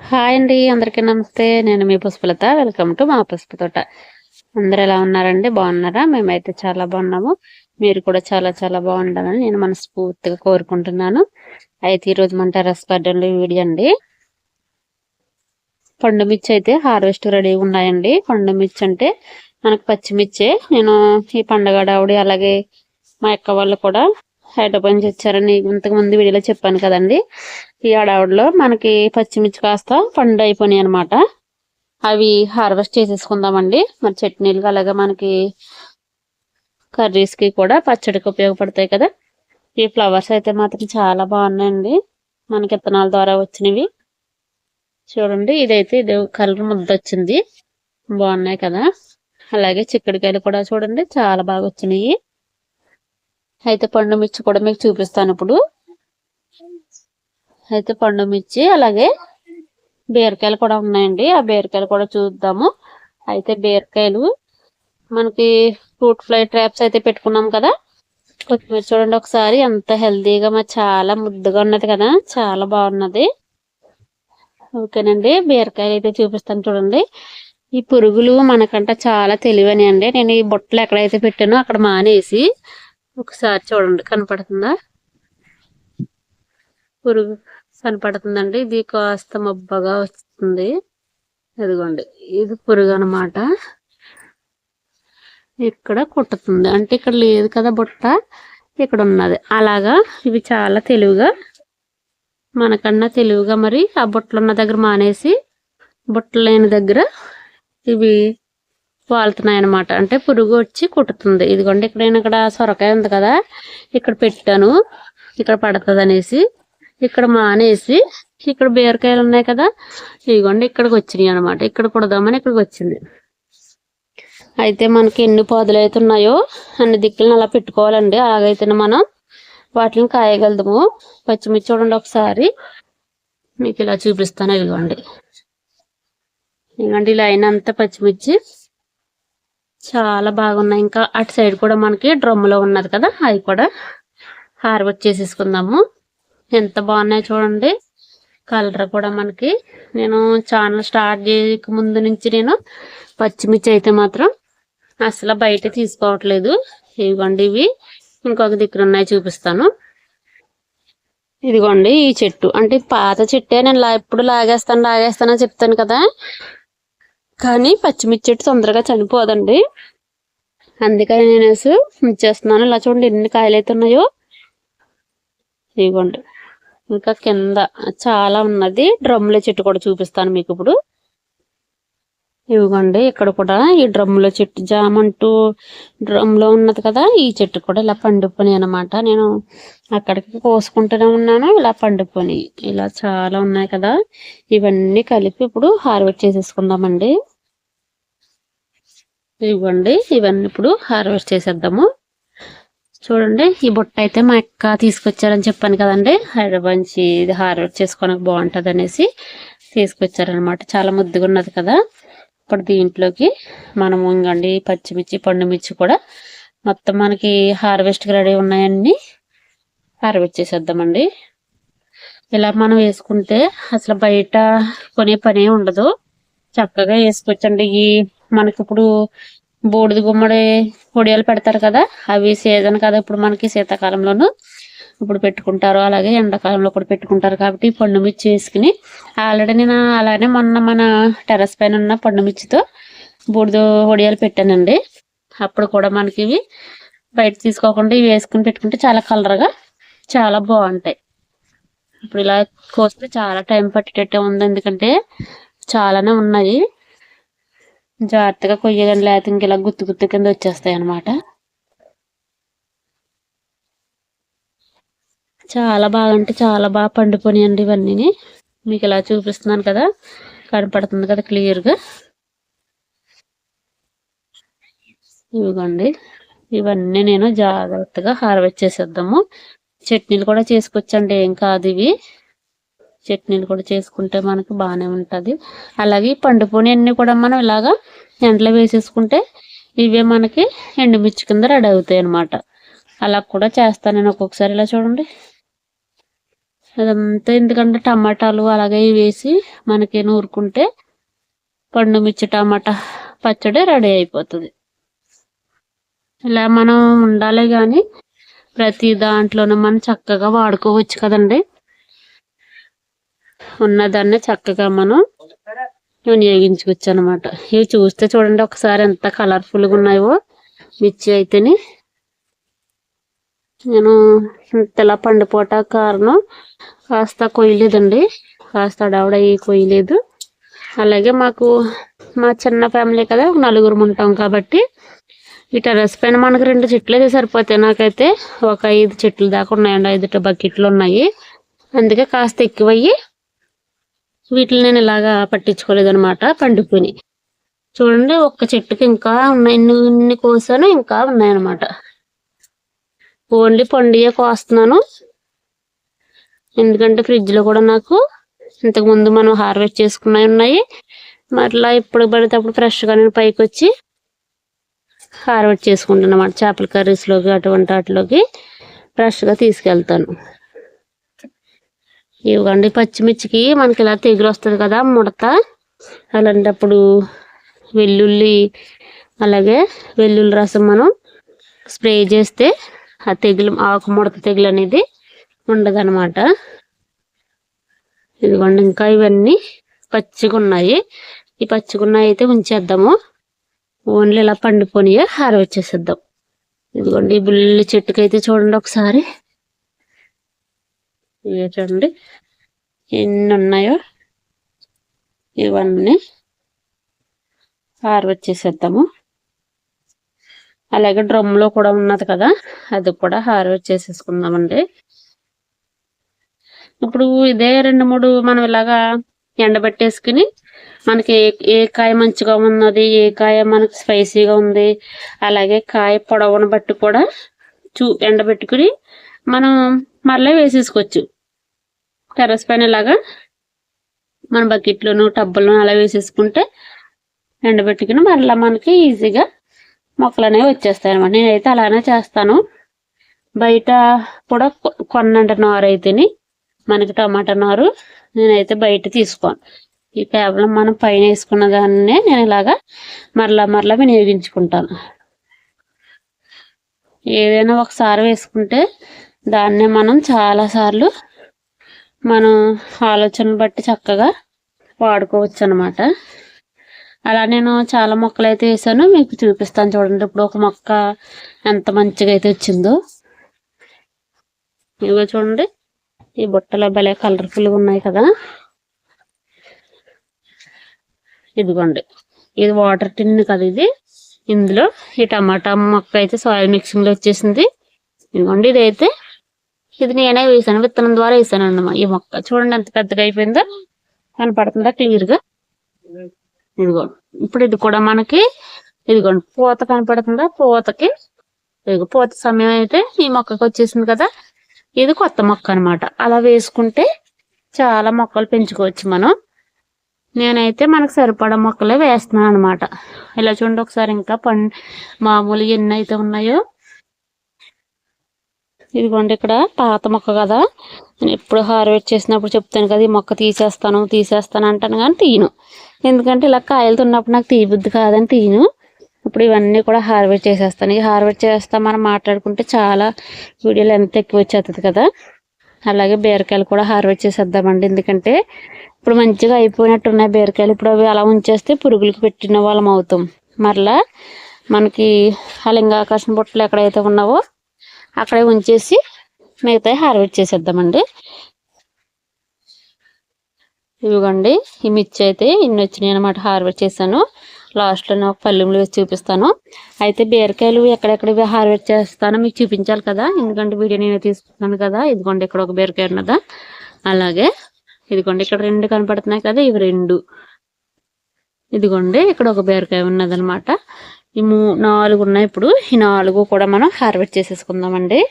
Hi అండి, అందరికీ నమస్తే. నేను మీ పుష్పలత. వెల్కమ్ టు మా పుష్ప తోట. అందరు ఎలా ఉన్నారండి? బాగున్నారా? మేమైతే చాలా బాగున్నాము. మీరు కూడా చాలా చాలా బాగుండాలని నేను మనస్ఫూర్తిగా కోరుకుంటున్నాను. అయితే ఈరోజు మన టెర్రస్ గార్డెన్లో వీడియో అండి. పండు మిర్చి అయితే హార్వెస్ట్ రెడీ ఉన్నాయండి. పండు మిర్చి అంటే మనకు పచ్చిమిర్చి. నేను ఈ పండుగ ఆవిడ అలాగే మా అక్క వాళ్ళు కూడా హైదరాబాద్ నుంచి వచ్చారని ఇంతకు ముందు వీడియోలో చెప్పాను కదండి. ఈ ఆడవిడలో మనకి పచ్చిమిర్చి కాస్త పండు అయిపోయినాయి అనమాట. అవి హార్వెస్ట్ చేసేసుకుందామండి. మరి చట్నీలు అలాగే మనకి కర్రీస్కి కూడా పచ్చడికి ఉపయోగపడతాయి కదా. ఈ ఫ్లవర్స్ అయితే మాత్రం చాలా బాగున్నాయండి. మనకి విత్తనాల ద్వారా వచ్చినవి చూడండి. ఇది కలర్ ముద్ద వచ్చింది, బాగున్నాయి కదా. అలాగే చిక్కుడుకాయలు కూడా చూడండి, చాలా బాగా వచ్చినాయి. అయితే పండు మిర్చి కూడా మీకు చూపిస్తాను ఇప్పుడు. అయితే పండు మిర్చి అలాగే బీరకాయలు కూడా ఉన్నాయండి. ఆ బీరకాయలు కూడా చూద్దాము. అయితే బీరకాయలు మనకి ఫ్రూట్ ఫ్లై ట్రాప్స్ అయితే పెట్టుకున్నాం కదా. కొత్తిమీర చూడండి ఒకసారి ఎంత హెల్తీగా మరి చాలా ముద్దుగా ఉన్నది కదా, చాలా బాగున్నది. ఓకేనండి, బీరకాయలు అయితే చూపిస్తాను చూడండి. ఈ పురుగులు మనకంట చాలా తెలివని అండి. నేను ఈ బొట్టలు ఎక్కడైతే పెట్టానో అక్కడ మానేసి ఒకసారి చూడండి, కనపడుతుందా పురుగు? కనపడుతుందండి. ఇది కాస్త మబ్బగా వస్తుంది. ఇదిగోండి, ఇది పురుగు అనమాట. ఇక్కడ కుట్టుతుంది అంటే ఇక్కడ లేదు కదా బుట్ట, ఇక్కడ ఉన్నది. అలాగా ఇవి చాలా తెలివిగా, మనకన్నా తెలివిగా మరి ఆ బుట్టలు ఉన్న దగ్గర మానేసి బుట్టలు లేని దగ్గర ఇవి వాళ్తున్నాయి అనమాట. అంటే పురుగు వచ్చి కుట్టుతుంది. ఇదిగోండి, ఇక్కడ సొరకాయ ఉంది కదా, ఇక్కడ పెట్టాను, ఇక్కడ పడుతుంది అనేసి ఇక్కడ మానేసి ఇక్కడ బీరకాయలు ఉన్నాయి కదా, ఇదిగోండి ఇక్కడికి వచ్చినాయి అనమాట. ఇక్కడ కుడదామని ఇక్కడికి వచ్చింది. అయితే మనకి ఎన్ని పాదులు అయితే ఉన్నాయో అన్ని దిక్కులను అలా పెట్టుకోవాలండి. అలాగైతేనే మనం వాటిని కాయగలదాము. పచ్చిమిర్చి చూడండి ఒకసారి మీకు ఇలా చూపిస్తాను. ఇదిగోండి ఇలా అయినంత పచ్చిమిర్చి చాలా బాగున్నాయి. ఇంకా అటు సైడ్ కూడా మనకి డ్రమ్ములో ఉన్నది కదా, అవి కూడా హార్వెస్ట్ చేసేసుకుందాము. ఎంత బాగున్నాయి చూడండి. కలర్ కూడా మనకి, నేను ఛానల్ స్టార్ట్ చేయక ముందు నుంచి నేను పచ్చిమిర్చి అయితే మాత్రం అసలు బయట తీసుకోవట్లేదు. ఇదిగోండి, ఇవి ఇంకొక దగ్గర ఉన్నాయి, చూపిస్తాను. ఇదిగోండి ఈ చెట్టు అంటే పాత చెట్టే. నేను ఎప్పుడు లాగేస్తానని చెప్తాను కదా, కానీ పచ్చిమిర్చి చెట్టు తొందరగా చనిపోదండి. అందుకని నేను ఉంచేస్తున్నాను. ఇలా చూడండి ఎన్ని కాయలు అయితే ఉన్నాయో. ఇదిగోండి, ఇంకా కింద చాలా ఉన్నది. డ్రమ్ముల చెట్టు కూడా చూపిస్తాను మీకు ఇప్పుడు. ఇవ్వండి, ఇక్కడ కూడా ఈ డ్రమ్ముల చెట్టు జామంటూ డ్రమ్లో ఉన్నది కదా, ఈ చెట్టు కూడా ఇలా పండిపోయి అనమాట. నేను అక్కడికి కోసుకుంటూనే ఉన్నాను, ఇలా పండిపోయి ఇలా చాలా ఉన్నాయి కదా. ఇవన్నీ కలిపి ఇప్పుడు హార్వెస్ట్ చేసేసుకుందామండి. ఇవ్వండి, ఇవన్నీ ఇప్పుడు హార్వెస్ట్ చేసేద్దాము. చూడండి, ఈ బుట్ట అయితే మా అక్క తీసుకొచ్చారని చెప్పాను కదండి. హైదరాబాద్ నుంచి ఇది హార్వెస్ట్ చేసుకోవడానికి బాగుంటుంది అనేసి తీసుకొచ్చారనమాట. చాలా ముద్దుగా ఉన్నది కదా. ఇప్పుడు దీంట్లోకి మనము ఇంకండి పచ్చిమిర్చి పండు మిర్చి కూడా మొత్తం మనకి హార్వెస్ట్కి రెడీ ఉన్నాయన్నీ హార్వెస్ట్ చేసేద్దామండి. ఇలా మనం వేసుకుంటే అసలు బయట కొనే పనే ఉండదు. చక్కగా వేసుకోవచ్చండి. ఈ మనకి ఇప్పుడు బూడిద గుమ్మడి పొడియాలు పెడతారు కదా, అవి సీజన్ కదా ఇప్పుడు మనకి. శీతాకాలంలోనూ ఇప్పుడు పెట్టుకుంటారు, అలాగే ఎండాకాలంలో కూడా పెట్టుకుంటారు. కాబట్టి పండు మిర్చి వేసుకుని ఆల్రెడీ నేను అలానే మొన్న మన టెర్రస్ పైన ఉన్న పండు మిర్చితో బూడిద పొడియాలు పెట్టానండి. అప్పుడు కూడా మనకి ఇవి బయట తీసుకోకుండా ఇవి వేసుకుని పెట్టుకుంటే చాలా కలర్గా చాలా బాగుంటాయి. ఇప్పుడు ఇలా కోస్తే చాలా టైం పట్టేటట్టే ఉంది, ఎందుకంటే చాలానే ఉన్నాయి. జాగ్రత్తగా కొయ్యగానే లేకపోతే ఇంక ఇలా గుత్తు గుత్తు కింద వచ్చేస్తాయి అనమాట. చాలా బాగా అంటే చాలా బాగా పండిపోయినాయండి ఇవన్నీ. మీకు ఇలా చూపిస్తున్నాను కదా, కనపడుతుంది కదా క్లియర్గా. ఇవిగోండి, ఇవన్నీ నేను జాగ్రత్తగా హార్వెస్ట్ చేసేద్దాము. చట్నీలు కూడా చేసుకొచ్చండి, ఏం కాదు. ఇవి చట్నీలు కూడా చేసుకుంటే మనకు బాగానే ఉంటుంది. అలాగే పండిపోయిన అన్ని కూడా మనం ఇలాగా ఎండలో వేసేసుకుంటే ఇవే మనకి ఎండుమిర్చి కింద రెడీ అవుతాయి అనమాట. అలా కూడా చేస్తాను నేను ఒక్కొక్కసారి. ఇలా చూడండి, అదంతా ఎందుకంటే టమాటాలు అలాగే వేసి మనకి నూరుకుంటే పండు మిర్చి టమాటా పచ్చడి రెడీ అయిపోతుంది. ఇలా మనం ఉండాలి కానీ ప్రతి దాంట్లోనూ మనం చక్కగా వాడుకోవచ్చు కదండి. ఉన్నదాన్ని చక్కగా మనం వినియోగించుకోవచ్చు అనమాట. ఇవి చూస్తే చూడండి ఒకసారి ఎంత కలర్ఫుల్గా ఉన్నాయో మిర్చి అయితేని. నేను ఇంతలా పండిపోట కారణం కాస్త కొయ్యలేదండి, కాస్త అడవిడ కొయ్యలేదు. అలాగే మాకు మా చిన్న ఫ్యామిలీ కదా, ఒక నలుగురు ఉంటాం కాబట్టి ఈ టెర్రస్ పైన మనకు 2 చెట్లు అయితే సరిపోతాయి. నాకైతే ఒక 5 చెట్లు దాకా ఉన్నాయండి, 5 బకెట్లు ఉన్నాయి. అందుకే కాస్త ఎక్కువయ్యి వీటిని నేను ఇలాగా పట్టించుకోలేదు అనమాట. పండుకొని చూడండి ఒక్క చెట్టుకి ఇంకా ఉన్నాయి, ఇన్ని కోసాను ఇంకా ఉన్నాయన్నమాట. ఓన్లీ పండుగ కోస్తున్నాను, ఎందుకంటే ఫ్రిడ్జ్లో కూడా నాకు ఇంతకుముందు మనం హార్వెస్ట్ చేసుకున్నవి ఉన్నాయి. మరలా ఇప్పుడు పడితే అప్పుడు ఫ్రెష్గా నేను పైకి వచ్చి హార్వెస్ట్ చేసుకుంటాను అన్నమాట. చేపల కర్రీస్లోకి అటువంటి వాటిలోకి ఫ్రెష్గా తీసుకెళ్తాను. ఇవ్వండి పచ్చిమిర్చికి మనకి ఇలా తెగులు వస్తుంది కదా, ముడత. అలాంటప్పుడు వెల్లుల్లి అలాగే వెల్లుల్లి రసం మనం స్ప్రే చేస్తే ఆ తెగులు, ఆకు ముడత తెగులు అనేది ఉండదన్నమాట. ఇదిగోండి ఇంకా ఇవన్నీ పచ్చిగా ఉన్నాయి. ఈ పచ్చిగా ఉన్నాయి అయితే ఉంచేద్దాము, ఓన్లీ ఇలా పండుకొని హార్వెస్ట్ చేసేద్దాం. ఇదిగోండి ఈ బుల్లి చెట్టుకి అయితే చూడండి ఒకసారి, ఇవి చూడండి ఎన్ని ఉన్నాయో. ఇవన్నీ హార్వెస్ట్ చేసేద్దాము. అలాగే డ్రమ్లో కూడా ఉన్నది కదా, అది కూడా హార్వెస్ట్ చేసేసుకుందామండి. ఇప్పుడు ఇదే 2-3 మనం ఇలాగా ఎండబెట్టేసుకుని మనకి ఏ కాయ మంచిగా ఉన్నది, ఏ కాయ మనకి స్పైసీగా ఉంది, అలాగే కాయ పొడవును బట్టి కూడా ఎండబెట్టుకుని మనం మరలా వేసేసుకోవచ్చు. టెర్రస్ పైన ఇలాగా మన బకెట్లోను టబ్బులను అలా వేసేసుకుంటే ఎండబెట్టుకుని మరలా మనకి ఈజీగా మొక్కలు అనేవి వచ్చేస్తాయి అనమాట. నేనైతే అలానే చేస్తాను. బయట కూడా కొన్నంట నారు అయితేని మనకి టమాటా నారు నేనైతే బయట తీసుకోను. ఈ కేవలం మనం పైన వేసుకున్న దాన్నే నేను ఇలాగా మరలా వినియోగించుకుంటాను. ఏదైనా ఒకసారి వేసుకుంటే దాన్నే మనం చాలాసార్లు మనం ఆలోచనలు బట్టి చక్కగా వాడుకోవచ్చు అనమాట. అలా నేను చాలా మొక్కలు అయితే వేసాను, మీకు చూపిస్తాను చూడండి. ఇప్పుడు ఒక మొక్క ఎంత మంచిగా అయితే వచ్చిందో. ఇదిగో చూడండి ఈ బుట్టలో భలే కలర్ఫుల్గా ఉన్నాయి కదా. ఇదిగోండి ఇది వాటర్ టిన్ కదా ఇది. ఇందులో ఈ టమాటా మొక్క అయితే సాయిల్ మిక్సింగ్లో వచ్చేసింది. ఇదిగోండి ఇదైతే ఇది నేనే వేసాను, విత్తనం ద్వారా వేసాను అన్నమాట. ఈ మొక్క చూడండి ఎంత పెద్దగా అయిపోయిందో, కనపడుతుందా క్లియర్గా. ఇదిగోండి ఇప్పుడు ఇది కూడా మనకి ఇదిగోండి పూత కనపడుతుందా. పూతకి ఇదిగో పూత సమయం అయితే ఈ మొక్కకి వచ్చేసింది కదా. ఇది కొత్త మొక్క అనమాట. అలా వేసుకుంటే చాలా మొక్కలు పెంచుకోవచ్చు మనం. నేనైతే మనకు సరిపడా మొక్కలే వేస్తున్నాను అనమాట. ఇలా చూడండి ఒకసారి ఇంకా మామూలు ఎన్ని అయితే ఉన్నాయో. ఇదిగోండి ఇక్కడ పాత మొక్క కదా, నేను ఎప్పుడు హార్వెస్ట్ చేసినప్పుడు చెప్తాను కదా ఈ మొక్క తీసేస్తాను అంటాను కానీ తీయను. ఎందుకంటే ఇలా కాయలు తిన్నప్పుడు నాకు తీయబుద్ధి కాదని తీయను. ఇప్పుడు ఇవన్నీ కూడా హార్వెస్ట్ చేసేస్తాను. ఈ హార్వెస్ట్ చేస్తా మనం మాట్లాడుకుంటే చాలా వీడియోలు ఎంత ఎక్కువ వచ్చేస్తుంది కదా. అలాగే బీరకాయలు కూడా హార్వెస్ట్ చేసేద్దామండి. ఎందుకంటే ఇప్పుడు మంచిగా అయిపోయినట్టున్నాయి బీరకాయలు. ఇప్పుడు అవి అలా ఉంచేస్తే పురుగులకు పెట్టిన వాళ్ళం అవుతాం. మరలా మనకి ఆ లింగాకర్షణ బుట్టలు ఎక్కడైతే ఉన్నావో అక్కడే ఉంచేసి మిగతా హార్వెస్ట్ చేసేద్దామండి. ఇదిగోండి ఈ మిర్చి అయితే ఇన్ని వచ్చినాయి అనమాట, హార్వెస్ట్ చేశాను. లాస్ట్లో ఒక పల్లెంలో వేసి చూపిస్తాను. అయితే బీరకాయలు ఎక్కడెక్కడ హార్వెస్ట్ చేస్తానో మీకు చూపించాలి కదా, ఎందుకంటే వీడియో నేను తీసుకున్నాను కదా. ఇదిగోండి ఇక్కడ ఒక బీరకాయ ఉన్నదా, అలాగే ఇదిగోండి ఇక్కడ 2 కనపడుతున్నాయి కదా, ఇవి 2. ఇదిగోండి ఇక్కడ ఒక బీరకాయ ఉన్నదనమాట. ఈ 4 ఉన్నాయి. ఇప్పుడు ఈ 4 కూడా మనం హార్వెస్ట్ చేసేసుకుందామండి.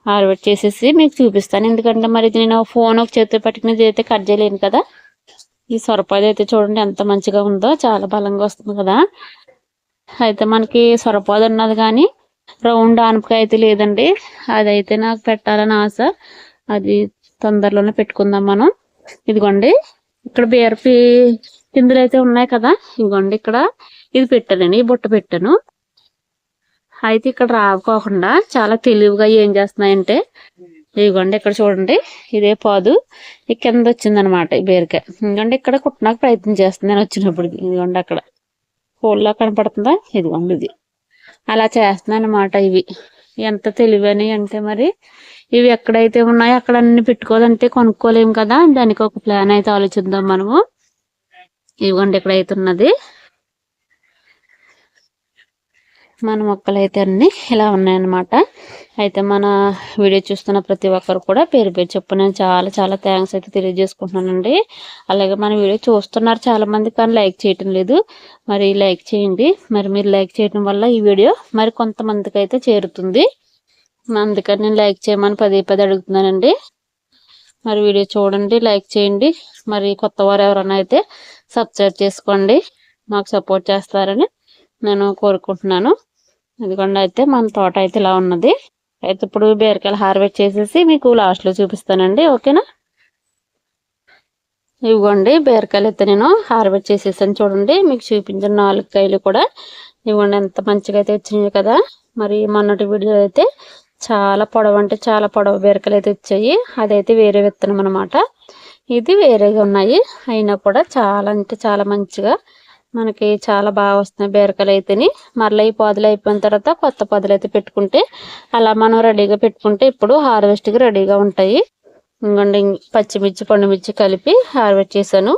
హార్వెస్ట్ చేసేసి మీకు చూపిస్తాను, ఎందుకంటే మరి ఇది నేను ఫోన్ ఒక చేతితో పట్టుకునేది అయితే కట్ చేయలేను కదా. ఈ సొరపాది అయితే చూడండి ఎంత మంచిగా ఉందో, చాలా బలంగా వస్తుంది కదా. అయితే మనకి సొరపాది ఉన్నది కానీ రౌండ్ ఆనపకాయ అయితే లేదండి. అదైతే నాకు పెట్టాలని ఆశ. అది తొందరలోనే పెట్టుకుందాం మనం. ఇదిగోండి ఇక్కడ బీరపి పిందులు అయితే ఉన్నాయి కదా, ఇదిగోండి ఇక్కడ ఇది పెట్టానండి, ఈ బుట్ట పెట్టాను. అయితే ఇక్కడ రావుకోకుండా చాలా తెలివిగా ఏం చేస్తున్నాయంటే, ఇదిగోండి ఇక్కడ చూడండి, ఇదే పాదు ఈ కింద వచ్చిందనమాట ఈ బీరకాయ. ఎందుకంటే ఇక్కడ కుట్టడానికి ప్రయత్నం చేస్తుంది నేను వచ్చినప్పుడు. ఇదిగోండి అక్కడ హోల్లా కనపడుతుందా, ఇదిగోండి ఇది అలా చేస్తున్నాను అనమాట. ఇవి ఎంత తెలివని అంటే మరి ఇవి ఎక్కడైతే ఉన్నాయో అక్కడ అన్ని పెట్టుకోవాలంటే కొనుక్కోలేము కదా, దానికి ఒక ప్లాన్ అయితే ఆలోచిద్దాం మనము. ఇదిగోండి ఎక్కడైతే ఉన్నది మన మొక్కలు అయితే అన్ని ఇలా ఉన్నాయన్నమాట. అయితే మన వీడియో చూస్తున్న ప్రతి ఒక్కరు కూడా పేరు పేరు చెప్పు నేను చాలా చాలా థ్యాంక్స్ అయితే తెలియజేసుకుంటున్నానండి. అలాగే మన వీడియో చూస్తున్నారు చాలా మంది, కానీ లైక్ చేయటం లేదు. మరి లైక్ చేయండి. మరి మీరు లైక్ చేయడం వల్ల ఈ వీడియో మరి కొంతమందికి అయితే చేరుతుంది. అందుకని నేను లైక్ చేయమని పదే పదే అడుగుతున్నానండి. మరి వీడియో చూడండి, లైక్ చేయండి. మరి కొత్త వారు ఎవరైనా అయితే సబ్స్క్రైబ్ చేసుకోండి, మాకు సపోర్ట్ చేస్తారని నేను కోరుకుంటున్నాను. ఎందుకంటే అయితే మన తోట అయితే ఇలా ఉన్నది. అయితే ఇప్పుడు బీరకాయలు హార్వెస్ట్ చేసేసి మీకు లాస్ట్లో చూపిస్తానండి, ఓకేనా. ఇవ్వండి బీరకాయలు అయితే నేను హార్వెస్ట్ చేసేసాను. చూడండి మీకు చూపించిన 4 కాయలు కూడా ఇవ్వండి ఎంత మంచిగా అయితే వచ్చినాయి కదా. మరి మొన్నటి వీడియో అయితే చాలా పొడవు అంటే చాలా పొడవు బీరకాయలు అయితే వచ్చాయి. అదైతే వేరే విత్తనం అనమాట, ఇది వేరేగా ఉన్నాయి. అయినా కూడా చాలా అంటే చాలా మంచిగా మనకి చాలా బాగా వస్తున్నాయి బీరకాయలు అయితేని. మరలా ఈ పొదలు అయిపోయిన తర్వాత కొత్త పొదలు అయితే పెట్టుకుంటే అలా మనం రెడీగా పెట్టుకుంటే ఇప్పుడు హార్వెస్ట్కి రెడీగా ఉంటాయి. ఇంకొండి పచ్చిమిర్చి పండుమిర్చి కలిపి హార్వెస్ట్ చేశాను.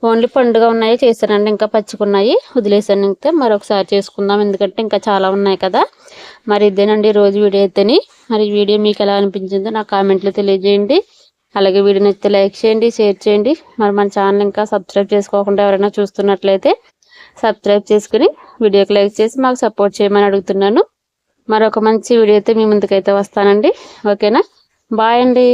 ఓన్లీ పండుగ ఉన్నాయి చేశానండి, ఇంకా పచ్చికున్నాయి వదిలేసాను. ఇంకా మరొకసారి చేసుకుందాం ఎందుకంటే ఇంకా చాలా ఉన్నాయి కదా. మరి ఇదేనండి రోజు వీడియో అయితేని. మరి వీడియో మీకు ఎలా అనిపించిందో నా కామెంట్లో తెలియజేయండి. అలాగే వీడియో నచ్చితే లైక్ చేయండి, షేర్ చేయండి. మరి మన ఛానల్ ఇంకా సబ్స్క్రైబ్ చేసుకోకుండా ఎవరైనా చూస్తున్నట్లయితే సబ్స్క్రైబ్ చేసుకుని వీడియోకి లైక్ చేసి మాకు సపోర్ట్ చేయమని అడుగుతున్నాను. మరొక మంచి వీడియో అయితే మీ ముందుకైతే వస్తానండి, ఓకేనా. బాయ్ అండి.